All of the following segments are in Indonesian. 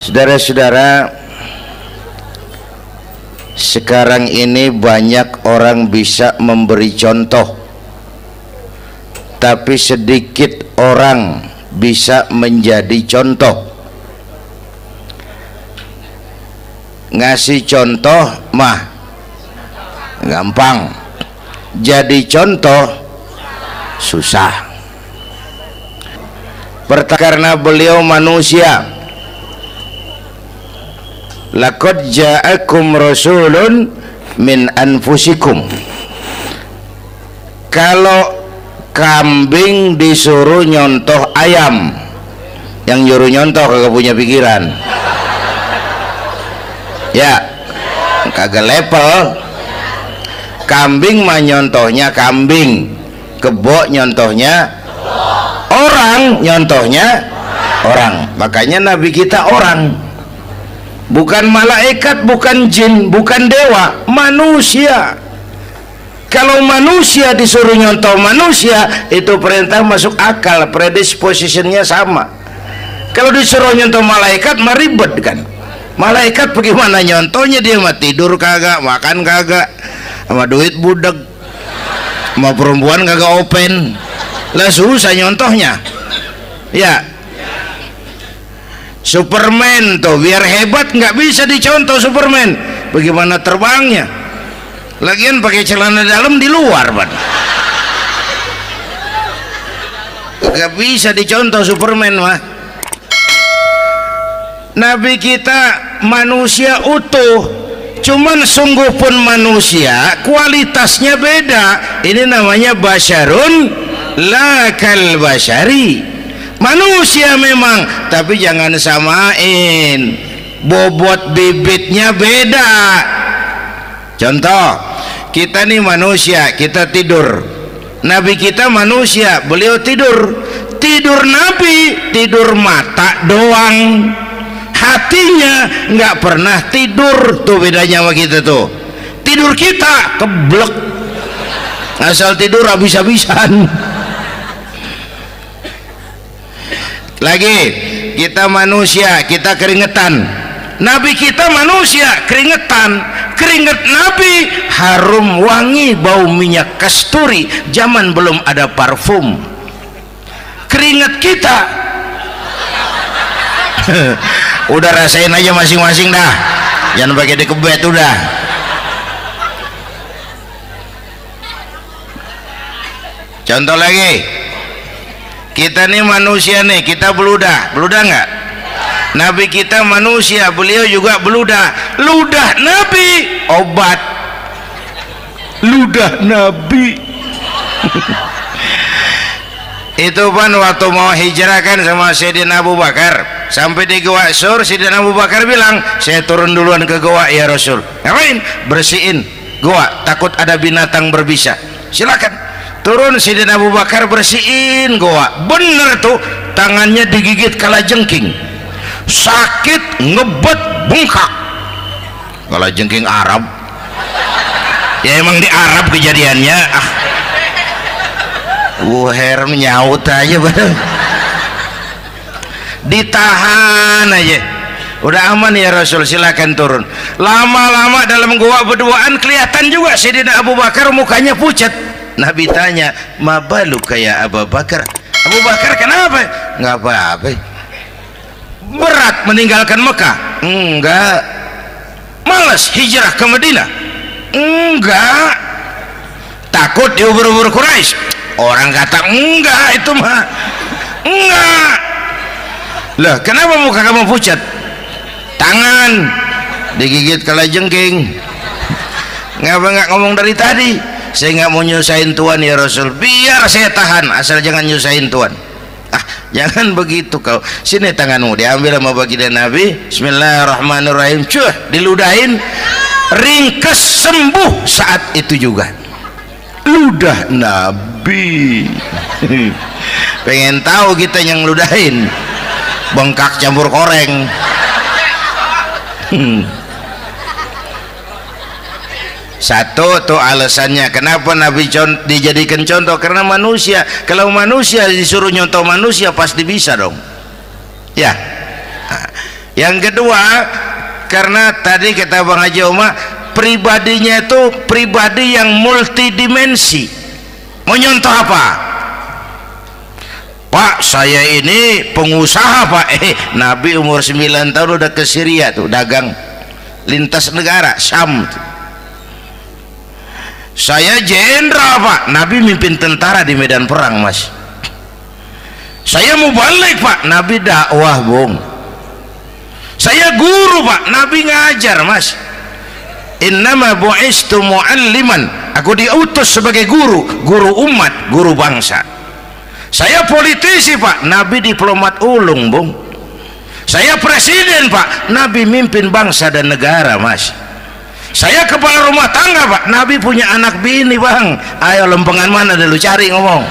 Saudara-saudara, sekarang ini banyak orang bisa memberi contoh, tapi sedikit orang bisa menjadi contoh. Ngasih contoh mah gampang, jadi contoh susah. Karena beliau manusia. Laqad ja'akum rasulun min anfusikum. Kalau kambing disuruh nyontoh ayam, yang nyuruh nyontoh kagak punya pikiran, ya kagak level. Kambing mah nyontohnya kambing, kebo nyontohnya orang, nyontohnya orang. Makanya Nabi kita orang, bukan malaikat, bukan jin, bukan dewa, manusia. Kalau manusia disuruh nyontoh manusia, itu perintah masuk akal, predispositionnya sama. Kalau disuruh nyontoh malaikat mah ribet kan. Malaikat bagaimana nyontohnya, dia mah tidur kagak, makan kagak, sama duit budeg, sama perempuan kagak open, lah susah nyontohnya. Ya, Superman tuh biar hebat nggak bisa dicontoh Superman, bagaimana terbangnya, lagian pakai celana dalam di luar ban, nggak bisa dicontoh Superman mah. Nabi kita manusia utuh, cuman sungguh pun manusia, kualitasnya beda. Ini namanya basyarun la kal basyari, manusia memang, tapi jangan samain, bobot bibitnya beda. Contoh, kita nih manusia, kita tidur. Nabi kita manusia, beliau tidur. Tidur Nabi, tidur mata doang, hatinya nggak pernah tidur. Tuh bedanya sama kita tuh. Tidur kita keblek, asal tidur habis-habisan. Lagi, kita manusia, kita keringetan. Nabi kita manusia, keringetan. Keringet Nabi harum wangi, bau minyak kasturi, zaman belum ada parfum. Keringet kita udah rasain aja masing-masing dah, jangan pakai dikebet udah. Contoh lagi, kita nih manusia nih, kita beludah nggak? Nabi kita manusia, beliau juga beludah. Ludah Nabi obat, ludah Nabi itu kan waktu mau hijrah kan sama Sayyidina Abu Bakar, sampai di Gua Sur, Sayyidina Abu Bakar bilang, saya turun duluan ke gua ya Rasul. Ngapain? Bersihin gua, takut ada binatang berbisa. Silakan. Turun Sayyidina Abu Bakar bersihin gua, bener tuh, tangannya digigit kalajengking, sakit, ngebet, bengkak. Kalajengking Arab ya, emang di Arab kejadiannya. Wuher menyaut aja badan, ditahan aja, udah aman ya Rasul, silakan turun. Lama-lama dalam gua berduaan kelihatan juga Sayyidina Abu Bakar mukanya pucat. Nabi tanya, mabalu kayak Abu Bakar? Abu Bakar kenapa? Nggak apa-apa. Berat meninggalkan Mekah? Enggak. Malas hijrah ke Madinah? Enggak. Takut diubur-ubur Quraisy? Orang kata enggak, itu mah enggak. Lah kenapa muka kamu pucat? Tangan digigit kalajengking. Ngapa nggak ngomong dari tadi? Saya nggak mau nyusahin Tuhan ya Rasul, biar saya tahan, asal jangan nyusahin Tuhan. Jangan begitu kau. Sini tanganmu, diambil sama baginda Nabi. Bismillahirrahmanirrahim. Cuh, diludahin, ringkes, sembuh saat itu juga. Ludah Nabi. Pengen tahu kita yang ludahin, bengkak campur koreng. Satu tuh alasannya kenapa Nabi dijadikan contoh, karena manusia. Kalau manusia disuruh nyontoh manusia pasti bisa dong ya. Yang kedua, karena tadi kata Bang Haji Oma, pribadinya itu pribadi yang multidimensi. Mau nyontoh apa? Pak, saya ini pengusaha Pak. Nabi umur 9 tahun udah ke Syria tuh, dagang lintas negara, Syam tuh. Saya jenderal Pak, Nabi mimpin tentara di medan perang Mas. Saya mau balik Pak, Nabi dakwah Bung. Saya guru Pak, Nabi ngajar Mas. Innama bu'istu mu'alliman, aku diutus sebagai guru, guru umat, guru bangsa. Saya politisi Pak, Nabi diplomat ulung Bung. Saya presiden Pak, Nabi mimpin bangsa dan negara Mas. Saya kepala rumah tangga Pak, Nabi punya anak bini Bang. Ayo lempengan mana dulu cari ngomong.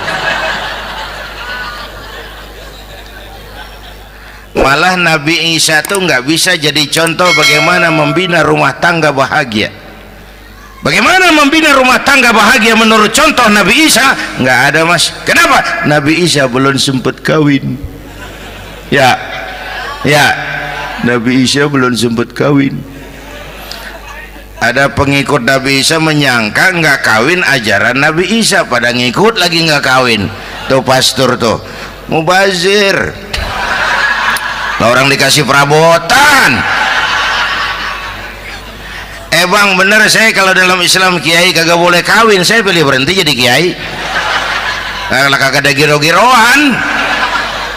Malah Nabi Isa tuh nggak bisa jadi contoh bagaimana membina rumah tangga bahagia. Bagaimana membina rumah tangga bahagia menurut contoh Nabi Isa? Nggak ada Mas. Kenapa? Nabi Isa belum sempat kawin. Ya, Nabi Isa belum sempat kawin. Ada pengikut Nabi Isa menyangka nggak kawin ajaran Nabi Isa, pada ngikut lagi nggak kawin. Tuh pastor tuh mubazir. Orang dikasih perabotan. Bang bener, saya kalau dalam Islam kiai kagak boleh kawin, saya pilih berhenti jadi kiai. Kalau kagak ada giro-giroan,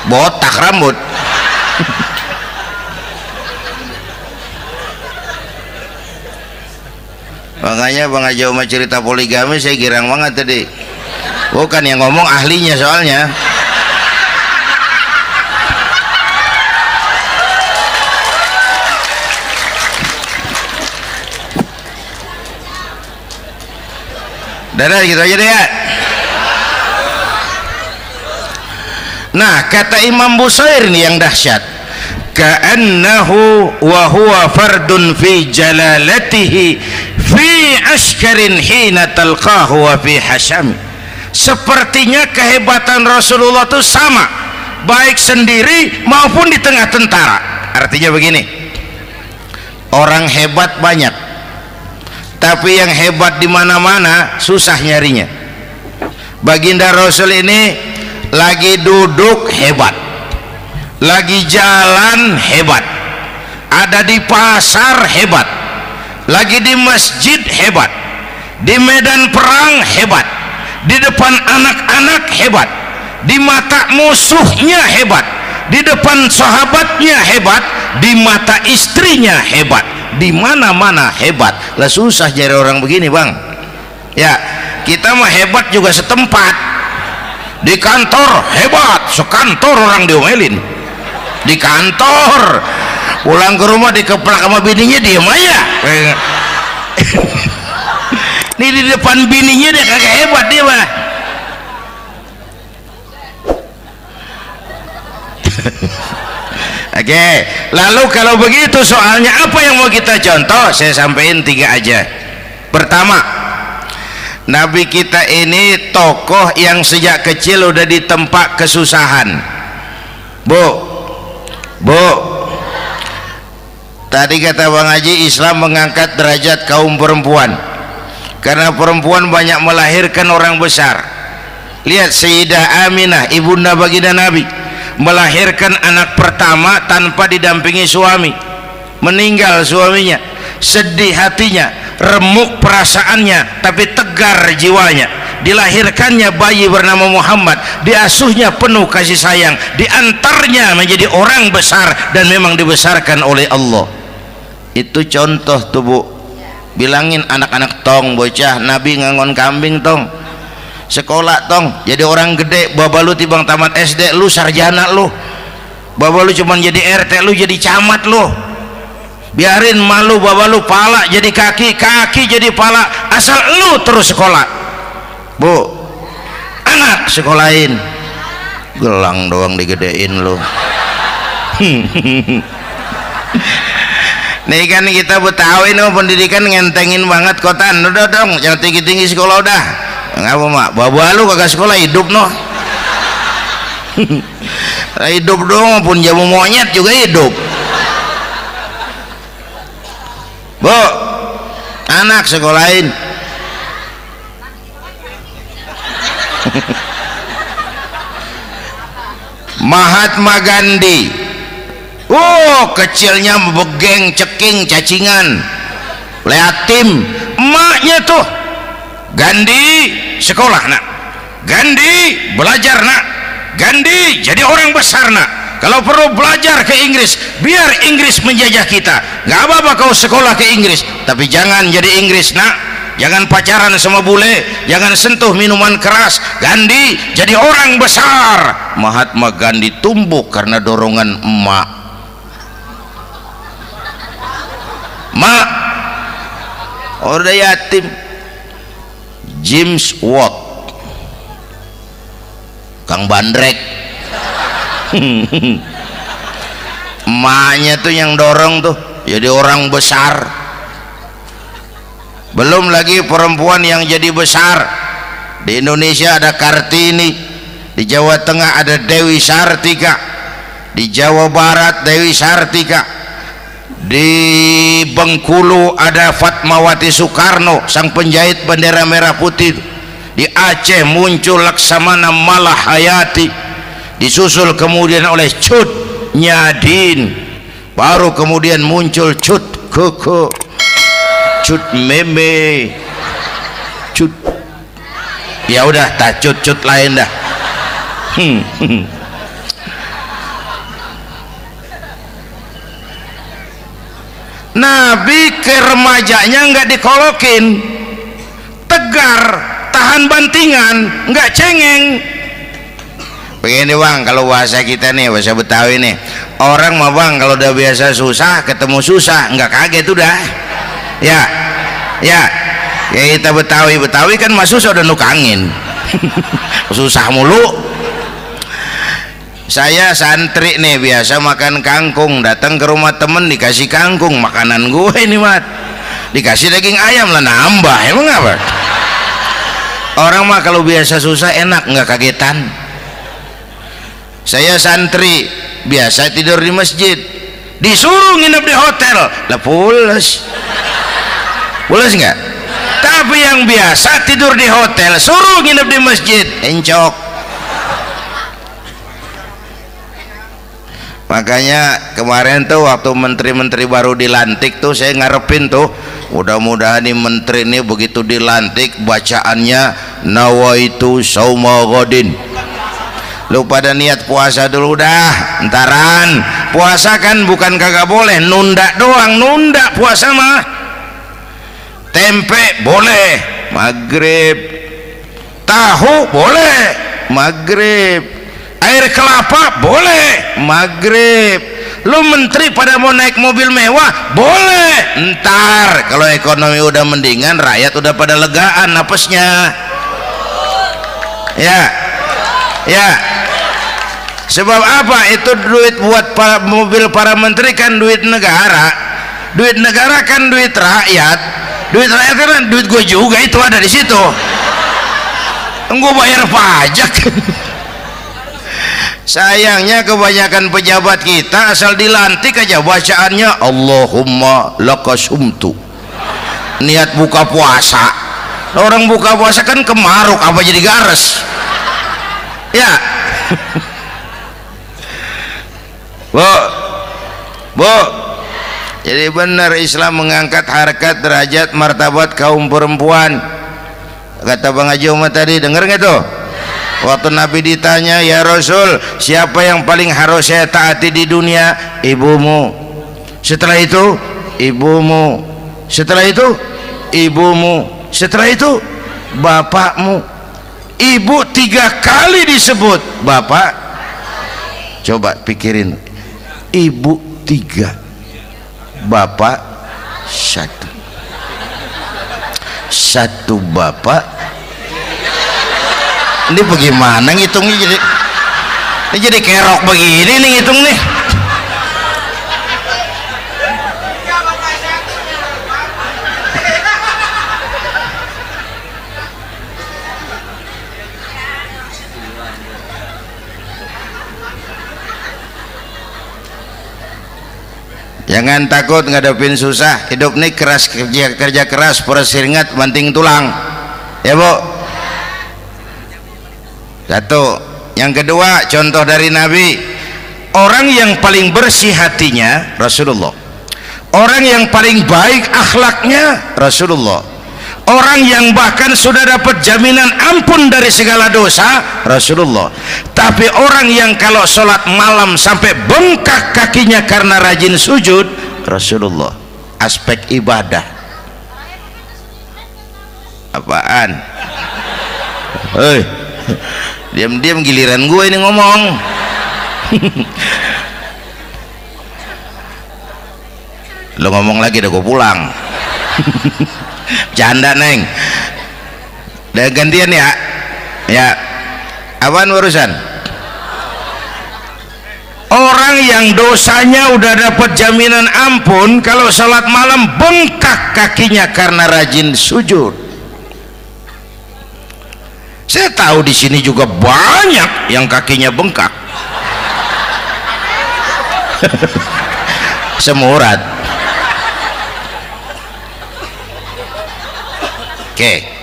botak rambut. Makanya Bang Haji Oma cerita poligami saya girang banget tadi. Bukan yang ngomong ahlinya soalnya. Dadah gitu aja deh ya. Nah, kata Imam Busair ini yang dahsyat. Ka'annahu wa huwa fardun fi jalalatihi fi ashkarin hina talqahu wa fi hasham. Sepertinya kehebatan Rasulullah itu sama, baik sendiri maupun di tengah tentara. Artinya begini, orang hebat banyak, tapi yang hebat di mana-mana susah nyarinya. Baginda Rasul ini lagi duduk hebat, lagi jalan hebat, ada di pasar hebat, lagi di masjid hebat, di medan perang hebat, di depan anak-anak hebat, di mata musuhnya hebat, di depan sahabatnya hebat, di mata istrinya hebat, di mana-mana hebat. Lah susah cari orang begini Bang. Ya, kita mah hebat juga setempat. Di kantor hebat, sekantor orang diomelin. Di kantor, pulang ke rumah dikeplak sama bininya diem aja. Nih di depan bininya dia kagak hebat dia mah. Oke, lalu kalau begitu soalnya apa yang mau kita contoh? Saya sampaikan 3 aja. Pertama, Nabi kita ini tokoh yang sejak kecil udah ditempa kesusahan. Bu, tadi kata Bang Haji, Islam mengangkat derajat kaum perempuan karena perempuan banyak melahirkan orang besar. Lihat Sayyidah Aminah, ibunda baginda Nabi, melahirkan anak pertama tanpa didampingi suami. Meninggal suaminya, sedih hatinya, remuk perasaannya, tapi tegar jiwanya. Dilahirkannya bayi bernama Muhammad, diasuhnya penuh kasih sayang, diantarnya menjadi orang besar dan memang dibesarkan oleh Allah. Itu contoh tuh Bu. Bilangin anak-anak tong, bocah Nabi ngangon kambing tong, sekolah tong, jadi orang gede. Baba lu tibang tamat SD, lu sarjana lu. Baba lu cuman jadi RT, lu jadi camat lu. Biarin malu baba lu pala jadi kaki, kaki jadi pala, asal lu terus sekolah. Bu, anak sekolahin, gelang doang digedein lu. Nih kan kita Betawi nih pendidikan ngentengin banget kotaan. Udah dong, jangan tinggi-tinggi sekolah udah. Ngapa mak? Baba lu kagak sekolah hidup noh. Hidup dong, pun jamu monyet juga hidup. anak sekolahin. Mahatma Gandhi, kecilnya begeng, ceking, cacingan, liatim. Emaknya tuh, Gandhi sekolah nak, Gandhi belajar nak, Gandhi jadi orang besar nak. Kalau perlu belajar ke Inggris, biar Inggris menjajah kita. Gak apa-apa kau sekolah ke Inggris, tapi jangan jadi Inggris nak. Jangan pacaran sama bule, jangan sentuh minuman keras. Gandhi jadi orang besar. Mahatma Gandhi tumbuh karena dorongan emak. Mak, udah yatim. James Watt, Kang Bandrek. Emaknya tuh yang dorong tuh jadi orang besar. Belum lagi perempuan yang jadi besar. Di Indonesia ada Kartini, di Jawa Tengah ada Dewi Sartika, di Jawa Barat Dewi Sartika, di Bengkulu ada Fatmawati Soekarno, sang penjahit bendera merah putih. Di Aceh muncul Laksamana Malahayati, disusul kemudian oleh Cut Nyadin, baru kemudian muncul Cut Koko, Cut Meme, Cut, ya udah tak cut lain dah. Nabi ke remajanya nggak dikolokin, tegar, tahan bantingan, nggak cengeng. Begini bang, kalau bahasa kita nih, bahasa Betawi nih, orang mah bang kalau udah biasa susah ketemu susah nggak kaget udah. Ya kita Betawi kan masuk udah nukangin. Susah mulu. Saya santri nih biasa makan kangkung, datang ke rumah temen dikasih kangkung, makanan gue ini mat, dikasih daging ayam lah nambah. Emang apa? Orang mah kalau biasa susah enak, nggak kagetan. Saya santri biasa tidur di masjid, disuruh nginep di hotel lah pules nggak? Tapi yang biasa tidur di hotel suruh nginep di masjid encok. Makanya kemarin tuh waktu menteri-menteri baru dilantik tuh saya ngarepin tuh, mudah-mudahan nih menteri ini begitu dilantik bacaannya nawaitu sauma ghadin. Lu pada niat puasa dulu dah, entaran. Puasa kan bukan kagak boleh, nunda doang, nunda puasa mah. Tempe boleh maghrib, tahu boleh maghrib, air kelapa boleh maghrib. Lu menteri pada mau naik mobil mewah boleh, ntar kalau ekonomi udah mendingan, rakyat udah pada legaan napasnya. Ya sebab apa? Itu duit buat mobil para menteri kan duit negara. Duit negara kan duit rakyat. Duit rakyat kan duit gue juga, itu ada di situ. Gue bayar pajak. Sayangnya kebanyakan pejabat kita asal dilantik aja bacaannya Allahumma lakasumtu. Niat buka puasa. Orang buka puasa kan kemaruk, apa jadi gares? Ya. Bu, jadi benar Islam mengangkat harkat, derajat, martabat kaum perempuan. Kata Bang Haji Umar tadi, dengar nggak tuh? Waktu Nabi ditanya, ya Rasul, siapa yang paling harus saya taati di dunia? Ibumu. Setelah itu ibumu. Setelah itu ibumu. Setelah itu bapakmu. Ibu 3 kali disebut, bapak. Coba pikirin, ibu 3, bapak 1 bapak. Ini bagaimana ngitungnya? Jadi kerok begini nih ngitung nih. Jangan takut ngadepin susah. Hidup nih keras, kerja keras, peres keringat, banting tulang. Ya Bu. Satu. Yang kedua, contoh dari Nabi, orang yang paling bersih hatinya Rasulullah, orang yang paling baik akhlaknya Rasulullah, orang yang bahkan sudah dapat jaminan ampun dari segala dosa Rasulullah. Tapi orang yang kalau sholat malam sampai bengkak kakinya karena rajin sujud Rasulullah. Aspek ibadah. Apaan? Hei, diam-diam giliran gue ini ngomong. Lo ngomong lagi udah gue pulang. Canda neng. Udah gantian ya. Ya. Apaan urusan? Orang yang dosanya udah dapat jaminan ampun, kalau salat malam bengkak kakinya karena rajin sujud. Saya tahu di sini juga banyak yang kakinya bengkak. Semurat. Oke.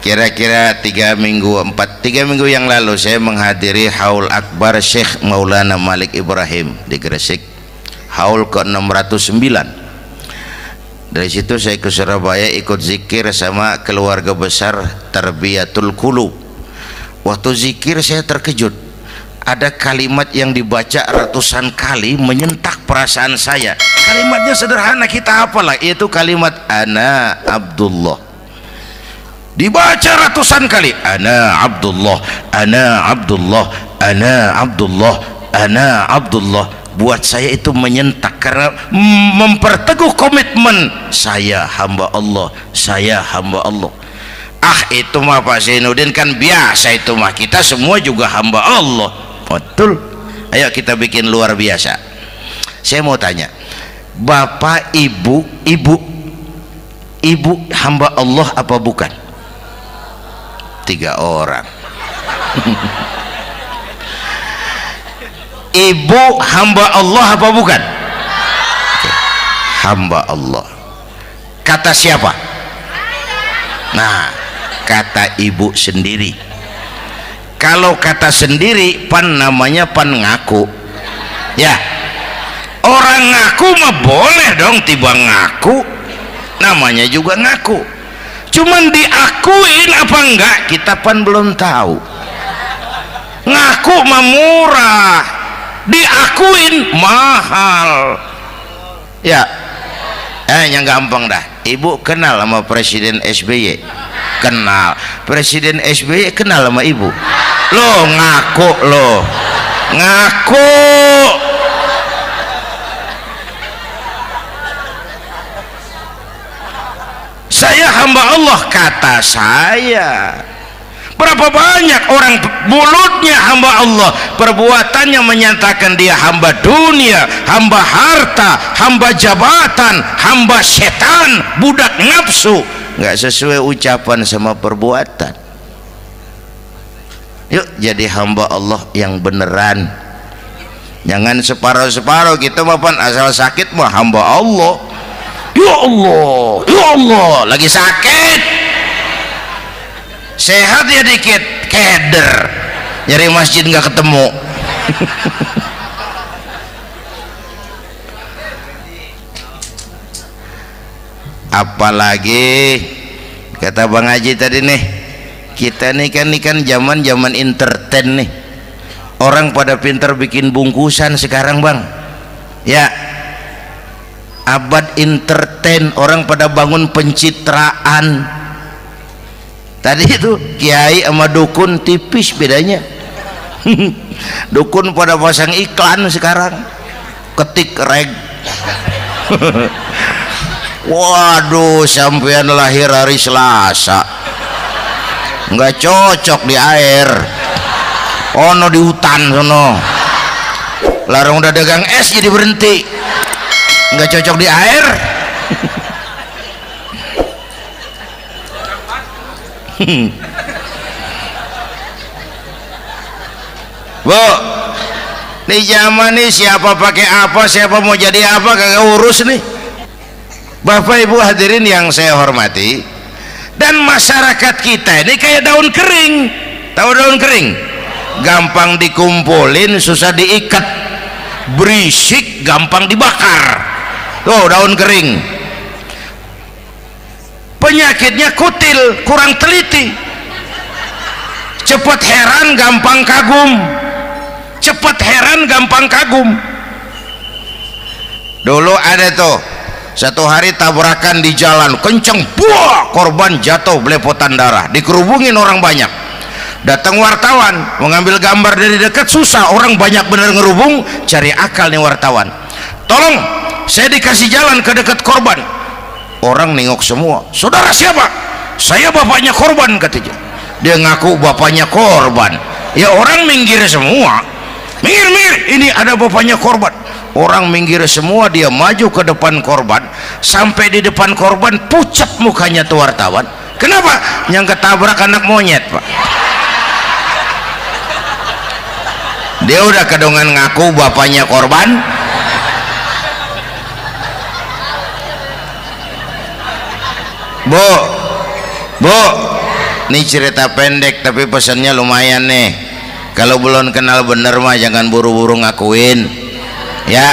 Kira-kira 3 minggu yang lalu saya menghadiri haul akbar Syekh Maulana Malik Ibrahim di Gresik, haul ke-609. Dari situ saya ke Surabaya ikut zikir sama keluarga besar Tarbiyatul Qulub. Waktu zikir saya terkejut, ada kalimat yang dibaca ratusan kali menyentak perasaan saya. Kalimatnya sederhana, kita hafalah, yaitu kalimat ana Abdullah. Dibaca ratusan kali, ana Abdullah, ana Abdullah, ana Abdullah, ana Abdullah. Buat saya itu menyentak karena memperteguh komitmen saya hamba Allah, saya hamba Allah. Ah, itu mah Pak Zainuddin kan biasa, itu mah kita semua juga hamba Allah. Betul. Ayo kita bikin luar biasa. Saya mau tanya, Bapak, Ibu hamba Allah apa bukan? 3 orang. Ibu hamba Allah apa bukan? Hamba Allah. Kata siapa? Nah, kata ibu sendiri. Kalau kata sendiri pan namanya pan ngaku. Ya, orang ngaku mah boleh dong, tiba ngaku namanya juga ngaku. Cuman diakuin apa enggak kita pan belum tahu. Ngaku mah murah, diakuin mahal. Ya, yang gampang dah. Ibu kenal sama Presiden SBY? Kenal. Presiden SBY kenal sama ibu? Lo ngaku, lo ngaku. Saya hamba Allah, kata saya. Berapa banyak orang mulutnya hamba Allah, perbuatannya menyatakan dia hamba dunia, hamba harta, hamba jabatan, hamba setan, budak nafsu. Nggak sesuai ucapan sama perbuatan. Yuk jadi hamba Allah yang beneran. Jangan separuh-separuh. Kita mapan asal sakit mah hamba Allah. Ya Allah, ya Allah, lagi sakit, sehat ya dikit, keder, nyari masjid nggak ketemu. Apalagi kata Bang Haji tadi nih, kita nih kan zaman entertain nih, orang pada pinter bikin bungkusan sekarang Bang, ya. Abad entertain, orang pada bangun pencitraan. Tadi itu kiai sama dukun tipis bedanya. Dukun pada pasang iklan sekarang, ketik reg. Waduh, sampean lahir hari Selasa, nggak cocok di air, ono di hutan sono. Larang udah dagang es jadi berhenti, nggak cocok di air. Bu, Di zaman ini siapa pakai apa, siapa mau jadi apa kagak urus nih. Bapak Ibu hadirin yang saya hormati, dan masyarakat kita ini kayak daun kering. Tahu daun kering? Gampang dikumpulin, susah diikat, berisik, gampang dibakar. Tuh daun kering. Penyakitnya kutil, kurang teliti, cepat heran, gampang kagum. Cepat heran, gampang kagum. Dulu ada tuh satu hari tabrakan di jalan kenceng, buah, korban jatuh belepotan darah, dikerubungin orang banyak. Datang wartawan mengambil gambar dari dekat, susah, orang banyak bener ngerubung. Cari akal nih wartawan, tolong saya dikasih jalan ke dekat korban. Orang nengok semua, saudara siapa? Saya bapaknya korban, katanya. Dia ngaku bapaknya korban. Ya orang minggir semua, minggir, ini ada bapaknya korban. Orang minggir semua, dia maju ke depan korban. Sampai di depan korban pucat mukanya tuh wartawan. Kenapa? Yang ketabrak anak monyet, Pak. Dia udah kedongan ngaku bapaknya korban. Bu, ini cerita pendek tapi pesannya lumayan nih. Kalau belum kenal bener mah jangan buru-buru ngakuin, ya.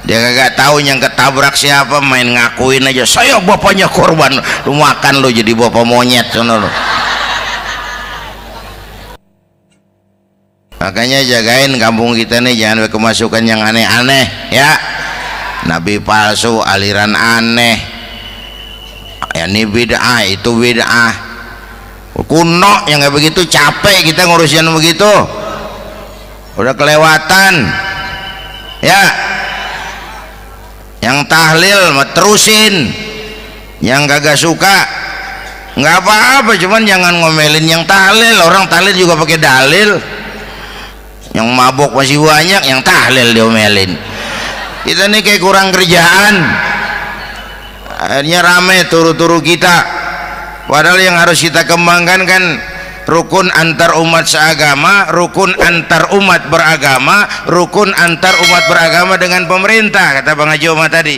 Dia kagak tahu yang ketabrak siapa, main ngakuin aja. Saya bapaknya korban. Lu makan lu jadi bapak monyet, sono lu. Makanya jagain kampung kita nih, jangan kemasukan yang aneh-aneh, ya. Nabi palsu, aliran aneh. Ya ini bid'ah, itu bid'ah kuno yang kayak begitu. Capek kita ngurusin begitu, udah kelewatan, ya. Yang tahlil mah terusin, yang kagak suka nggak apa-apa, cuman jangan ngomelin yang tahlil. Orang tahlil juga pakai dalil. Yang mabok masih banyak, yang tahlil diomelin. Kita nih kayak kurang kerjaan, akhirnya rame turu-turu kita. Padahal yang harus kita kembangkan kan rukun antar umat seagama, rukun antar umat beragama, rukun antar umat beragama dengan pemerintah, kata Bang Haji Omar tadi.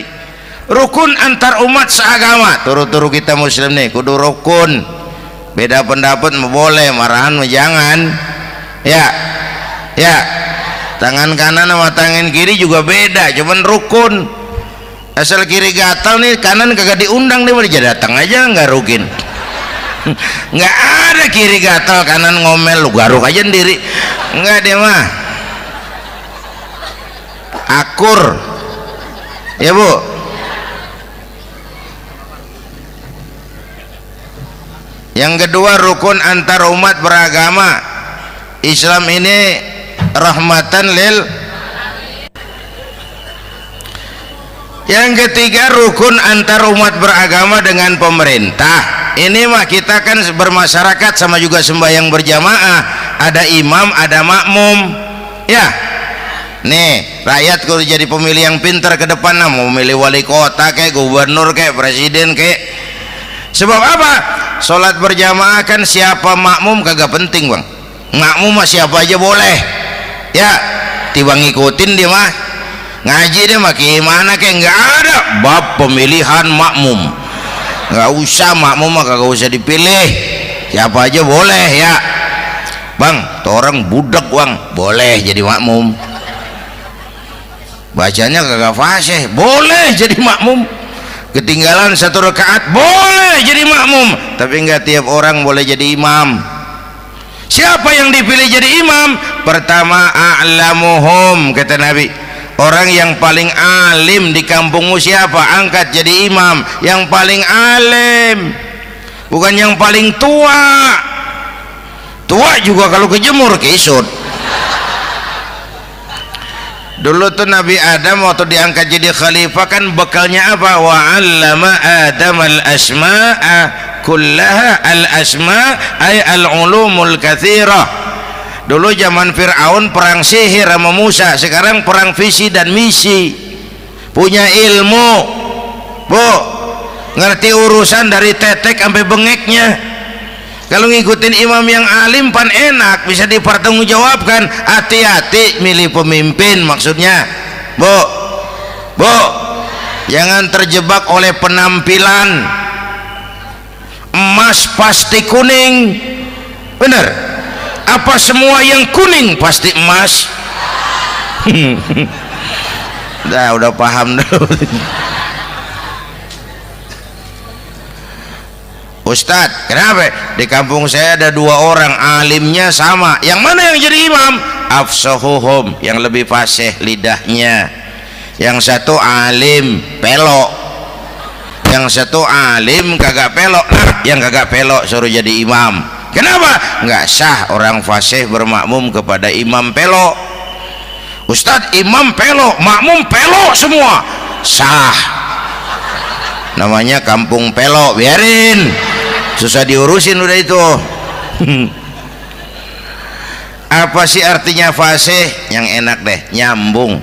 Rukun antar umat seagama, turu-turu kita muslim nih kudu rukun. Beda pendapat boleh, marahan jangan, ya. Tangan kanan sama tangan kiri juga beda, cuman rukun. Asal kiri gatal nih, kanan kagak diundang nih, dia datang aja nggak rukin. Nggak ada kiri gatal kanan ngomel, lu garuk aja sendiri. Nggak, dia mah akur, ya Bu. Yang kedua rukun antar umat beragama. Islam ini rahmatan lil. Yang ketiga rukun antar umat beragama dengan pemerintah. Ini mah kita kan bermasyarakat sama juga sembahyang berjamaah, ada imam ada makmum, ya. Nih rakyat kalau jadi pemilih yang pintar ke depan, nah, mau milih wali kota kayak gubernur kayak presiden kayak. Sebab apa? Sholat berjamaah kan siapa makmum kagak penting, Bang. Makmum mah siapa aja boleh, ya. Tiba ngikutin dia mah, ngaji dia mah gimana kayak nggak ada bab pemilihan makmum. Nggak usah, makmum mah kagak usah dipilih, siapa aja boleh, ya. Bang, tuh orang budak, Bang, boleh jadi makmum. Bacanya kagak fasih, boleh jadi makmum. Ketinggalan satu rakaat, boleh jadi makmum. Tapi nggak tiap orang boleh jadi imam. Siapa yang dipilih jadi imam? Pertama a'lamuhum, kata Nabi. Orang yang paling alim di kampungmu siapa? Angkat jadi imam. Yang paling alim, bukan yang paling tua. Tua juga kalau kejemur kisut. Dulu tuh Nabi Adam waktu diangkat jadi khalifah kan bekalnya apa? Wa 'allama Adam al-asma'a kullaha. Al-asma' ay al-ulumul katsirah. Dulu zaman Fir'aun perang sihir sama Musa, sekarang perang visi dan misi. Punya ilmu, Bu, ngerti urusan dari tetek sampai bengeknya. Kalau ngikutin imam yang alim pan enak, bisa dipertanggungjawabkan. Hati-hati milih pemimpin, maksudnya bu jangan terjebak oleh penampilan. Emas pasti kuning, benar? Apa semua yang kuning pasti emas? Udah paham dulu. Ustadz, kenapa? Di kampung saya ada 2 orang alimnya sama. Yang mana yang jadi imam? Afsahuhum, yang lebih fasih lidahnya. Yang satu alim pelok, yang satu alim kagak pelok. Nah, yang kagak pelok suruh jadi imam. Kenapa? Nggak sah orang fasih bermakmum kepada imam pelok. Ustadz, imam pelok, makmum pelok semua. Sah. Namanya kampung pelok, biarin, susah diurusin udah itu. Apa sih artinya fasih? Yang enak deh, nyambung.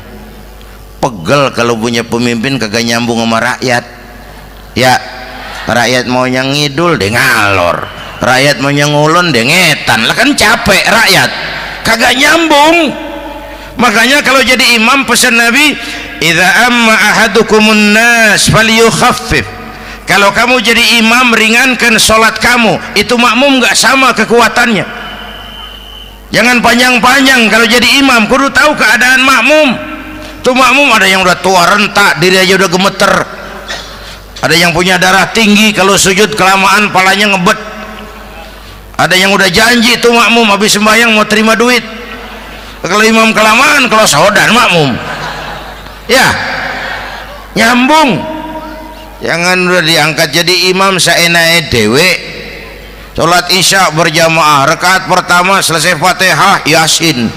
Pegel kalau punya pemimpin kagak nyambung sama rakyat. Ya, rakyat mau yang ngidul deh ngalor, rakyat mau yang ngulon deh ngetan. Lah kan capek rakyat, kagak nyambung. Makanya kalau jadi imam pesan Nabi, idza amma ahadukumun nas falyukhaffif. Kalau kamu jadi imam, ringankan sholat kamu. Itu makmum nggak sama kekuatannya. Jangan panjang-panjang kalau jadi imam, kudu tahu keadaan makmum. Tuh makmum ada yang udah tua rentak, diri aja udah gemeter. Ada yang punya darah tinggi, kalau sujud kelamaan palanya ngebet. Ada yang udah janji tuh makmum habis sembahyang mau terima duit. Kalau imam kelamaan, kalau saudan makmum. Ya, nyambung. Jangan udah diangkat jadi imam saenake dhewe. Salat isya berjamaah, rakaat pertama selesai Fatihah Yasin.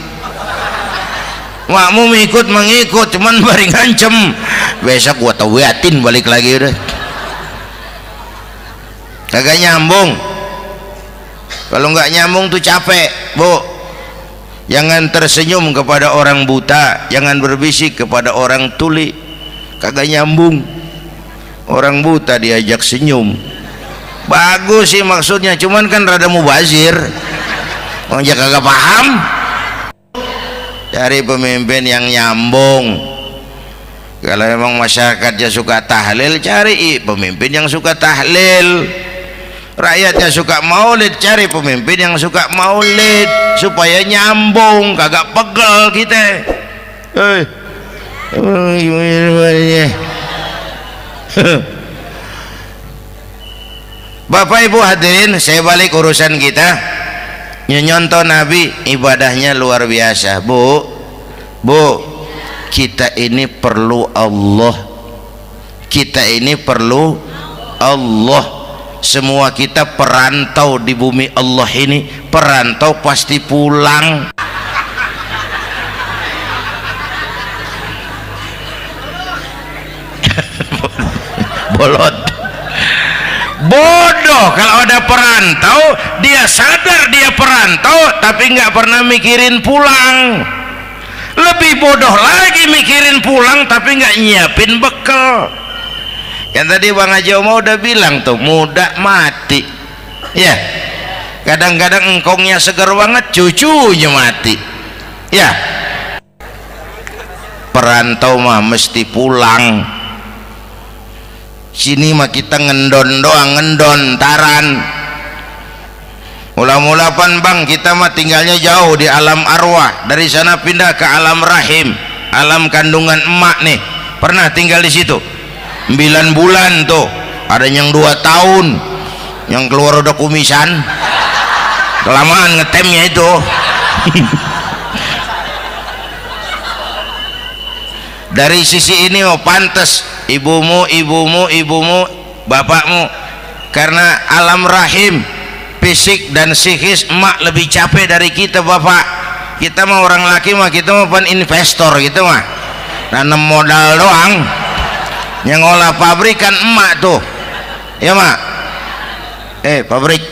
Makmum ikut mengikut, cuman bari ngancem. Besok gua tawiatin balik lagi udah. Kagak nyambung. Kalau nggak nyambung tuh capek, Bu. Jangan tersenyum kepada orang buta, jangan berbisik kepada orang tuli. Kagak nyambung. Orang buta diajak senyum, bagus sih maksudnya, cuman kan rada mubazir. Orang kagak paham. Cari pemimpin yang nyambung. Kalau memang masyarakatnya suka tahlil, cari pemimpin yang suka tahlil. Rakyatnya suka maulid, cari pemimpin yang suka maulid supaya nyambung, kagak pegel kita. Bapak Ibu hadirin, saya balik urusan kita. Nyontoh Nabi ibadahnya luar biasa. Bu, kita ini perlu Allah. Kita ini perlu Allah. Semua kita perantau di bumi Allah ini. Perantau pasti pulang. Bolot, bodoh kalau ada perantau. Dia sadar dia perantau tapi nggak pernah mikirin pulang. Lebih bodoh lagi mikirin pulang tapi nggak nyiapin bekal. Yang tadi Bang Haji Omar udah bilang tuh, muda mati ya. Kadang-kadang engkongnya segar banget, cucunya mati ya. Perantau mah mesti pulang. Sini mah kita ngendon doang, ngendon taran. Mula-mula pan Bang, kita mah tinggalnya jauh di alam arwah. Dari sana pindah ke alam rahim, alam kandungan emak nih. Pernah tinggal di situ 9 bulan tuh. Ada yang 2 tahun, yang keluar udah kumisan, kelamaan ngetemnya itu. Dari sisi ini mau pantas ibumu, bapakmu, karena alam rahim fisik dan psikis emak lebih capek dari kita. Bapak kita mah orang laki mah, kita mah pan investor gitu mah, nanam modal doang. Yang ngolah pabrik kan emak tuh ya mak. Pabrik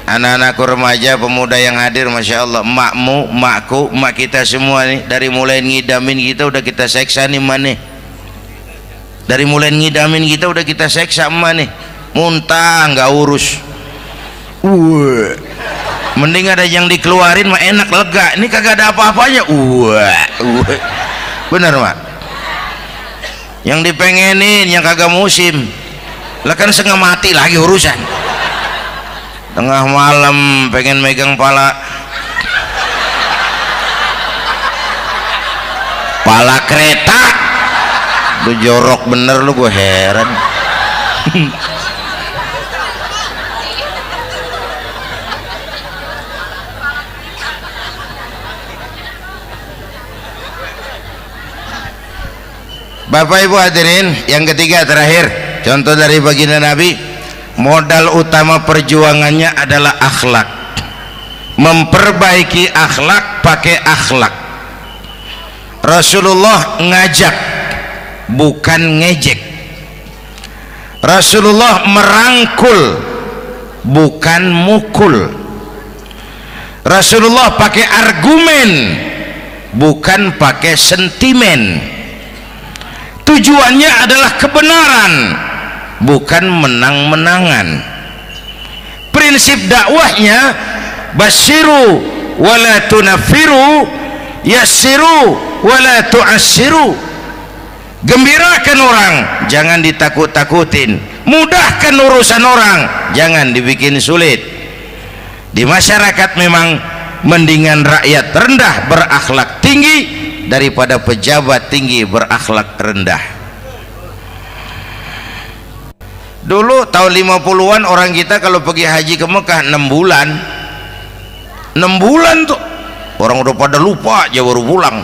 anak-anakku remaja pemuda yang hadir, Masya Allah, emakmu, emakku, emak kita semua nih, dari mulai ngidamin kita udah kita seksa nih mana Dari mulai ngidamin kita udah kita seksa emak nih, muntah nggak urus. Mending ada yang dikeluarin mah enak, lega. Ini kagak ada apa-apanya. Bener mak. Yang dipengenin yang kagak musim, lah kan setengah mati lagi urusan. Tengah malam pengen megang pala kereta, lu jorok bener lu, gue heran. Bapak Ibu hadirin, yang ketiga terakhir, contoh dari baginda Nabi, modal utama perjuangannya adalah akhlak. Memperbaiki akhlak, pakai akhlak. Rasulullah ngajak, bukan ngejek. Rasulullah merangkul, bukan mukul. Rasulullah pakai argumen, bukan pakai sentimen. Tujuannya adalah kebenaran, bukan menang-menangan. Prinsip dakwahnya basyiru wala tunafiru, yassiru wala tu'assiru. Gembirakan orang, jangan ditakut-takutin. Mudahkan urusan orang, jangan dibikin sulit. Di masyarakat memang mendingan rakyat rendah berakhlak tinggi daripada pejabat tinggi berakhlak rendah. Dulu tahun 50-an orang kita kalau pergi haji ke Mekah 6 bulan. 6 bulan tuh orang udah pada lupa aja baru pulang.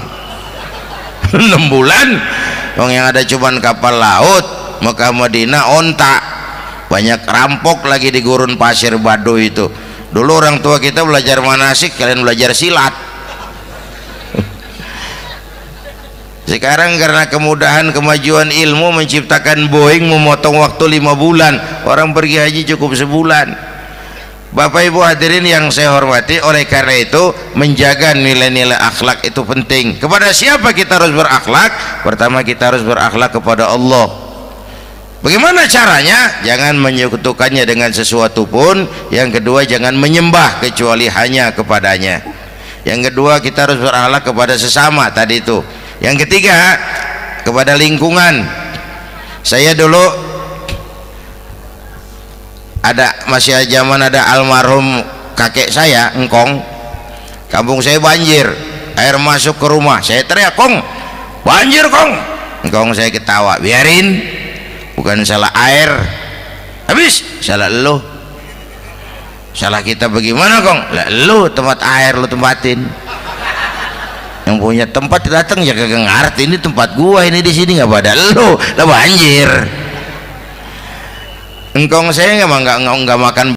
6 bulan yang ada cuman kapal laut, Mekah Madinah onta, banyak rampok lagi di gurun pasir Baduy itu. Dulu orang tua kita belajar manasik, kalian belajar silat. Sekarang karena kemudahan kemajuan ilmu menciptakan Boeing memotong waktu 5 bulan, orang pergi haji cukup sebulan. Bapak Ibu hadirin yang saya hormati, oleh karena itu menjaga nilai-nilai akhlak itu penting. Kepada siapa kita harus berakhlak? Pertama, kita harus berakhlak kepada Allah. Bagaimana caranya? Jangan menyekutukannya dengan sesuatu pun. Yang kedua, jangan menyembah kecuali hanya kepadanya. Yang kedua, kita harus berakhlak kepada sesama tadi itu. Yang ketiga, kepada lingkungan. Saya dulu masih zaman ada almarhum kakek saya, engkong. Kampung saya banjir, air masuk ke rumah. Saya teriak, "Kong, banjir, Kong." Engkong saya ketawa, "Biarin, bukan salah air." Habis, salah lo. Salah kita bagaimana, Kong? Lah lo tempat air lo tempatin. Yang punya tempat datang ya kagak ngerti, ini tempat gua, ini di sini nggak pada lo, lah banjir. Engkong saya nggak makan